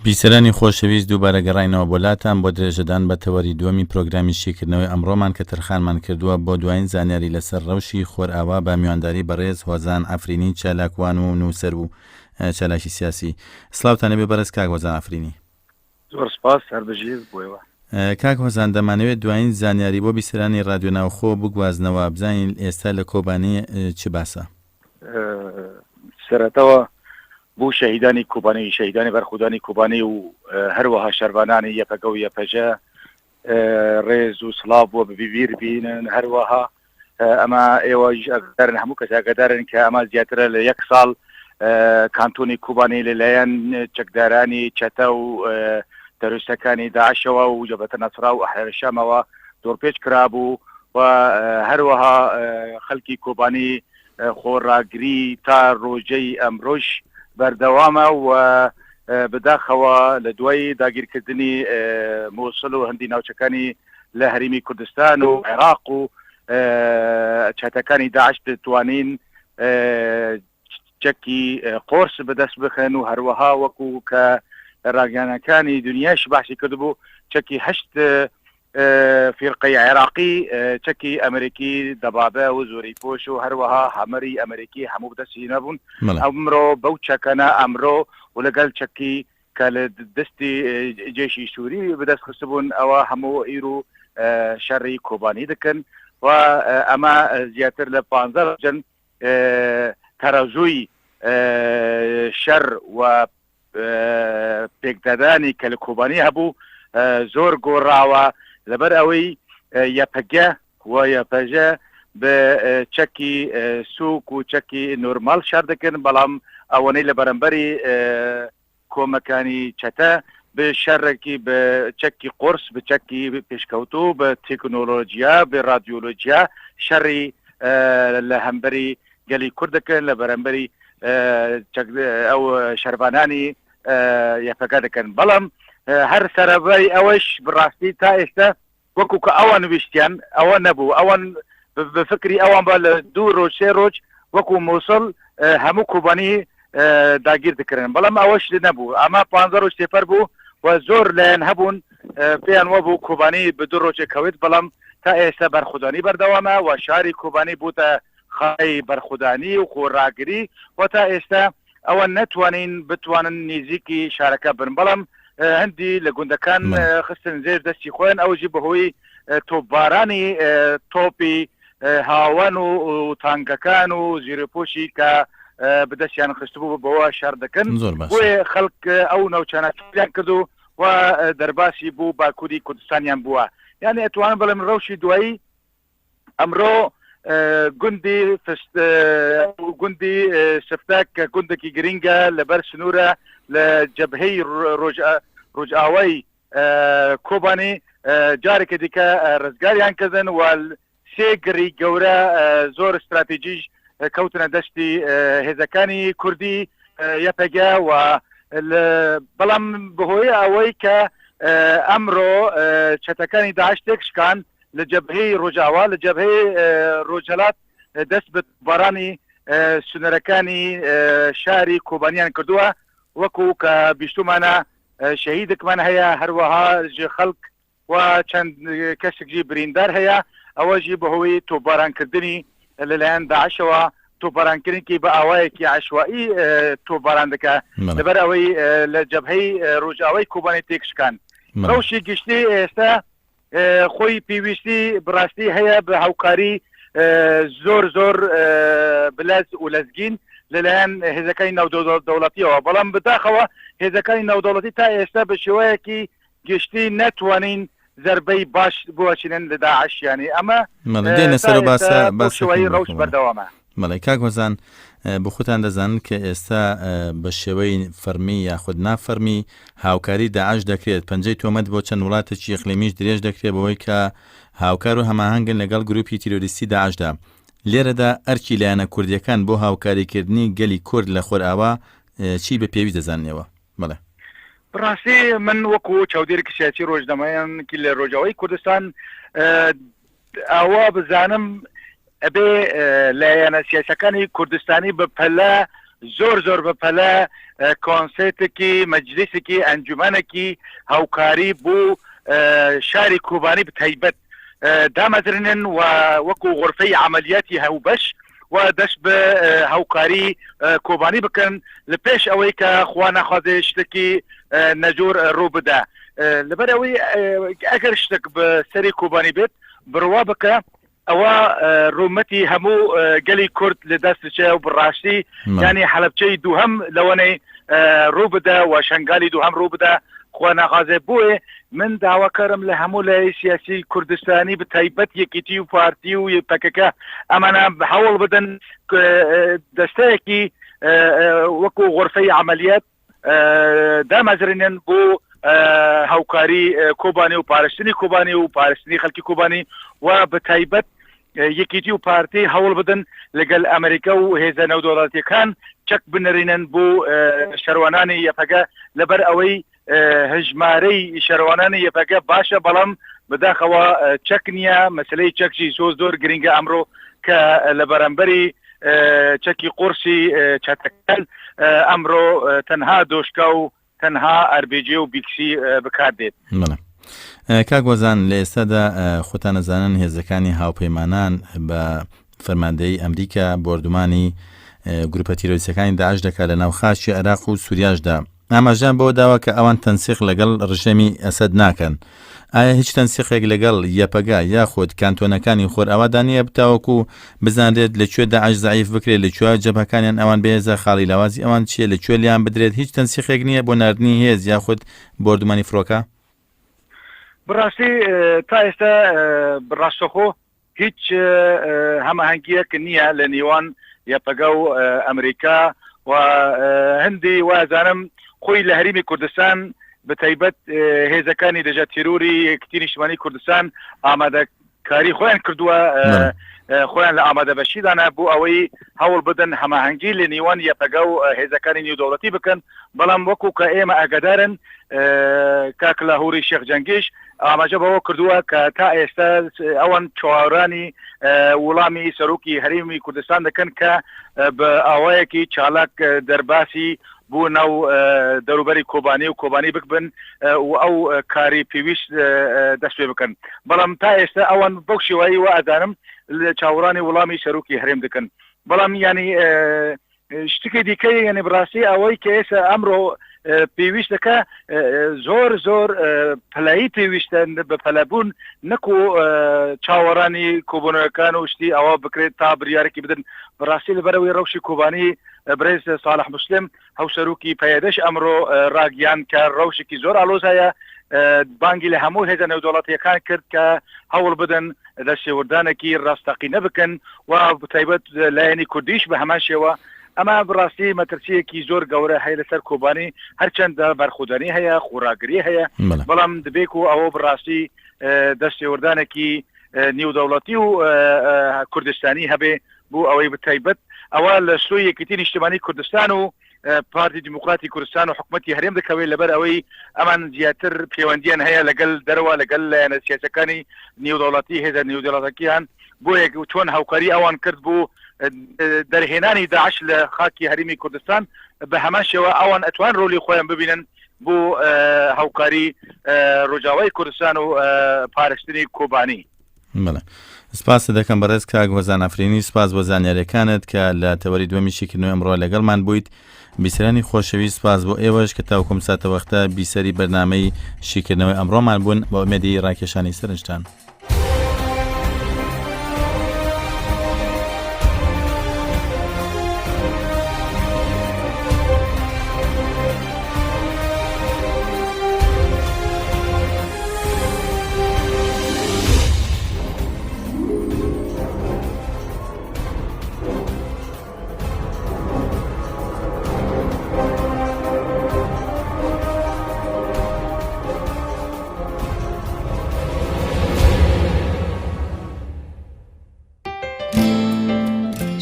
بیسەرانی خۆشەویست دووبارە گەڕاینەوە بۆلاتان بۆ درێژەدان بە تەوەری دووەمی پرۆگرامی شیکردنەوەی ئەمڕۆمان کە تەرخانمان کردووە بۆ دوایین زانیاری لەسەر ڕەوشی خۆرئاوا بە میوانداری بەڕێز هۆزان ئەفرینی چالاکوان و نووسەر و چالاکی سیاسی. سڵاوتانە بێ بەڕێز کاک هۆزان ئەفرینی. زۆر سپاس هەربژیر بۆیەوە. کاک هۆزان دەمانەوێت دوایین زانیاری بۆ بیسەرانی رادیۆ ناوخۆ بگوازنەوە بزانین ئێستا لە کۆبانی چ باسە. سەرەتەوە بۆ شەهیدانی کوبانی شەهیدانی بەرخودانی کوبانی و هەروەها شەروانانی یەپەگە و یەپەژە ڕێز و سڵاو بۆ ببیر بینن هەروەها ئەمە ئێوە ئەگەدارن هەموو کەس ئەگەدارن کە ئەمە زیاترە لە 1 ساڵ کانتۆنی کوبانی لەلایەن چەکدارانی چەتە و تەروریستەکانی داعشەوە و جەبهەتە نەسرا و ئەحرار شامەوە دۆرپێچ کرابوو و هەروەها خەڵکی کوبانی خۆڕاگری تا ڕۆژەی ئەمڕۆژ بەردەوامە و بەداخەوە لە دوای داگیرکردنی مووسڵ و هەندی ناوچەکانی لە هەرێمی کوردستان و عێراق و چەتەکانی داعش دەتوانین چەکی قۆرس بەدەست بخەن و هەروەها وەکو کە ڕاگەیانەکانی دنیاش باسی کردبوو چەکی 8 فیرقەی عێراقی چەکی ئەمریکی دەبابە و زۆری پۆش و هەروەها هەمەری ئەمریکی هەموو بدەستی نەبوون ئەمڕۆ بەو چەکەنە ئەمڕۆ و لەگەڵ چەکی کە لە دەستی جێشی سووری بەدەست خستبوون ئەوە هەموو ئیر و شەڕی کۆبانی دەکەن و ئەمە زیاتر لە 15 جن تەرەزووی شەڕ و پێکدادانی کە لە کۆبانی هەبوو زۆر گۆڕاوە لەبەر ئەوەی یەپەگە و یەپەژە بە چەکی سووک و چەکی نۆرمال شار دەکەن بەڵام ئەوەنەی لە بەرەمبەری کۆمەکانی چەتە بە شەڕێکی بە چەکی قرس بە چەکی پێشکەوتو بە تێکنۆلۆژیا بە رادیۆلۆژیا شەڕی لە هەمبەری گەلی کورد دەکەن لە بەرەمبەری ئەو شەربانانی یەپەگە دەکەن بەڵام هەر سەرەبای ئەوەش بڕاستی تا ئێستا وەکو کە ئەوان ویشتیان ئەوە نەبوو ئەوان بفکری ئەوان بە لە 2 ڕۆژ 3 ڕۆژ وەکو مووسڵ هەموو کوبانی داگیر دەکردن بەڵام ئەوەش نەبوو ئەمە 15 ڕۆژ تێپەر بوو و زۆر لایەن هەبوون پێیان وەبوو کوبانی بە 2 ڕۆژێکەوێت بەڵام تا ئێستا بەرخودانی بەردەوامە و شاری کوبانی بووتە خای بەرخودانی و خۆڕاگری و تا ئێستا ئەوە نەتوانین بتوانن نزیکی شارەکە بن بەڵام هەندی لە گوندەکان خستن زێر دەستی خۆیان ئەوژی بەهۆی تۆپبارانی تۆپی هاوان و تانگەکان و زیرەپۆشی کە بەدەستیان خستبوو بەوە شار دەکەن بۆیە خەڵک ئەو ناوچانەیان کردو و دەرباسی بوو باکووری کوردستانیان بووە یعنی ئەتوانن بەڵام ڕەوشی دوایی ئەمڕۆ گوندی سفتە کە گوندێکی گرینگە لەبەر سنوورە لە جەبهەی ڕۆژئاوای کۆبانی جارێکە دیکە ڕزگاریان کردن و 3 گری گەورە زۆر استراتیژیش کەوتنە دەستی هێزەکانی کوردی یەپەگە و بەڵام بەهۆی ئەوەی کە ئەمڕۆ چەتەکانی داعش تێکشکان لە جەبهەی ڕۆژئاوا لە جەبهەی ڕۆژهەلات دەست بە بارانی سونەرەکانی شاری کۆبانیان کردووە وەکو کە بیستومانە شەهیدێکمان هەیە هەروەها خەڵک و چەند کەسێکی بریندار هەیە ئەوەژی بەهۆی تۆپبارانکردنی لەلایەن داعشەوە تۆپبارانکردنی بە ئاوایەکی عەشوایی تۆپباران دەکە لەبەر ئەوەی لە جەبهەی ڕۆژئاوای کۆبانی تێکشکان ڕەوشی گشتی ئێستا خۆی پێویستی بڕاستی هەیە بە هاوکاری زۆر بلەز و لەزگین لەلایەن هێزەکانی ناودەوڵەتیەوە بەڵام بەداخەوە هێزەکانی ناودەوڵەتی تا ئێستا بە شێوەیەکی گشتی نەتوانین زەربەی باش بوەچینن لە داعشیانی ئەمە شێوەی ڕەوش بەردەوامە. مەڵێ کاک هۆزان بخۆتان دەزانن کە ئێستا بە شێوەی فەرمی یاخود نافەرمی هاوکاری داعش دەکرێت پەنجەی تۆمەت بۆ چەند وڵاتێکی ئیقلیمیش درێژ دەکرێت بەوەی کە هاوکار و هەماهەنگن لەگەڵ گروپی تیرۆریستی داعشدا لێرەدا ئەرکی لایەنە کوردیەکان بۆ هاوکاریکردنی گەلی کورد لە خۆرئاوا چی بە پێویست دەزاننەوە؟ بەڵێ بڕاستی من وەکو چاودێرێکی سیاسی ڕۆژنامەیەکی لە ڕۆژئاوای کوردستان ئەوە بزانم ئەبێ لایەنە سیاسەکانی کوردستانی بە پەلە زۆر بەپەلە کۆنسێتێکی مەجلیسێکی ئەنجومەنێکی هاوکاری بوو شاری کوبانی بتایبەت دامەزرێنن و وەکو غرفەی عملیاتی هەوبەش و دەست بە هاوکاری کۆبانی بکەن لە پێش ئەوەی کە خوا نەخوازێ شتێکی نەجۆر ڕوو بدە لەبەر ئەوەی ئەگەر شتێک بە سەری کۆبانی بێت بڕوا بکە ئەوە ڕوومەتی هەموو گەلی کورد لە دەستچێ و بڕاستی یعنی حەلەبچەی دووهەم لەوەنەی ڕوو بدە و شنگالی دووهەم ڕوو بدە خوا نەخوازێ بووێ من داواکەرم لە هەموو لای سیاسی کوردستانی بتایبەت یەکیتی و پارتی و پەکەکە ئەمانە هەوڵ بدەن دەستەیەکی وەکو غرفەی عملیات دامەزرێنن بۆ هاوکاری کۆبانی و پارێزتنی کۆبانی و پارێزتنی خەڵکی کۆبانی و بتایبەت یەکیتی و پارتی هەوڵ بدەن لەگەڵ ئەمریکا و هێزە نەودەوڵەتیەکان چەک بنەرێنن بۆ شەروانانی یەپەگە لەبەر ئەوەی هژمارەی شەروانانی یەپەگە باشە بەڵام بەداخەوە چەک نییە مەسلەی چەکشی زۆر گرنگە ئەمڕۆ کە لە بەرامبەری چەکی قورسی چەتەکەل ئەمڕۆ تەنها دۆشکا و تەنها ئەربێجێ و بیکسی بکاردێت. کاک وەزان لە ئێستادا خۆتان نەزانن هێزەکانی هاوپەیمانان بە فەرماندەی ئەمریکا بۆردومانی گروپە تیرۆریستەکانی داعش دەکات لە ناوخاچی عێراق و سووریاشدا ئاماژیان بۆ داوا کە ئەوان تەنسیق لەگەڵ ڕژەمی ئەسەد ناکەن. ئایا هیچ تەنسیقێک لەگەڵ یەپەگا یاخود کانتۆنەکانی خۆر ئەوادانە بتاوەکو بزانرێت لەکوێ داعش زعیف بکرێت لەکوێ جەبهەکانیان ئەوان بێزە خاڵی لاوازی ئەوان چیە لەکوێ لیان بدرێت هیچ تەنسیقێک نییە بۆ ناردنی هێز یاخود بۆردومانی فڕۆکە؟ بڕاستی تا ئێستا بڕاستەخۆ هیچ هەماهەنگیەک نییە لە نیوان یەپەگا و ئەمریکا و هەندی وازانم خۆی لە هەرێمی کوردستان بتایبەت هێزەکانی دەجا تیرۆری یەکێتی نیشتیمانی کوردستان ئامادەکاری خۆیان کردووە خۆیان لە ئامادە بەشیدانە بۆ ئەوەی هەوڵ بدەن هەماهەنگی لە نیوان یەپەگا و هێزەکانی نێودەوڵەتی بکەن بەڵام وەکو کە ئێمە ئاگادارن کاک لاهووری شێخ جەنگیش ئاماژە بەوە کردووە کە تا ئێستا ئەوان چاوەڕانی وڵامی سەرۆکی هەرێمی کوردستان دەکەن کە بە ئاوایەکی چالاک دەرباسی بۆ ناو دەوروبەری کۆبانی و کۆبانی بکبن و ئەو کاری پێویست دەست پێ بکەن بەڵام تا ئێستا ئەوان بەو شێوایی و ئازانم لە چاوەڕانی وڵامی سەرۆکی هەرێم دەکەن بەڵام ینی شتێکی دیکەی یعنی بڕاستی ئەوەی کە ئێستا ئەمڕۆ پێویستەکە زۆر پەلایی پێویستە بە پەلەبوون نەکو چاوەڕانی کۆبوونەوەکان و شتی ئەوە بکرێت تا بریارێکی بدن بەڕاستی لەبەرەوەی ڕەوشی کۆبانی برێز ساڵح مسلم هەوسەروکی پەیەدەش ئەمڕۆ ڕاگیان کە ڕەوشێکی زۆر ئالۆز هەیە بانگی لە هەموو هێزە نێودەوڵەتیەکان کرد کە هەوڵ بدەن دەستێوەردانێکی ڕاستەقینە بکەن و بتایبەت لایەنی کوردیش بە هەمان شێوە ئەمە بڕاستی مەترسیەکی زۆر گەورە هەیە لەسەر کۆبانی هەرچەندە بەرخودانی هەیە خوراگری هەیە بەڵام دەبێت و ئەوە بڕاستی دەستێوەردانێکی نێودەوڵەتی و کوردستانی هەبێ بۆ ئەوەی بتایبەت ئەوە لە سوی یەکێتی نیشتیمانی کوردستان و پارتی دیموکراتی کوردستان و حکوومەتی هەرێم دەکەوێت لەبەر ئەوەی ئەمان زیاتر پەیوەندیان هەیە لەگەڵ دەرەوە لەگەڵ لایەنە سیاسەکانی نێودەوڵەتی هێزە نێودەوڵەتیان بۆ چۆن هاوکاری ئەوان کرد بۆ دەرهێنانی داعش لە خاکی هەرێمی کوردستان بە هەمان شێوە ئەوان ئەتوان ڕۆلی خۆیان ببینن بۆ هاوکاری ڕۆژاوای کوردستان و پارێزتنی کۆبانی. سپاس دەکەم بەڕێز کاک وەزان ئەفرینی سپاس بۆ زانیاریەکانت کە لە تەوەری دووەمی شیکردنەوەی ئەمڕۆ لەگەڵمان بوویت بیسەرانی خۆشەویست سپاس بۆ ئێوەش کە تاوەکوم ساتە وەختە بیسەری بەرنامەی شیکردنەوەی ئەمڕۆمان بوون بۆ ئومێدی ڕاکێشانی سەرنجتان.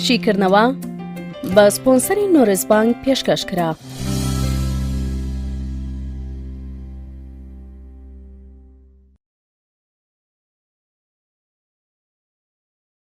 شیکردنەوە بە سپۆنسەری نۆرس بانک پێشکەشکرا.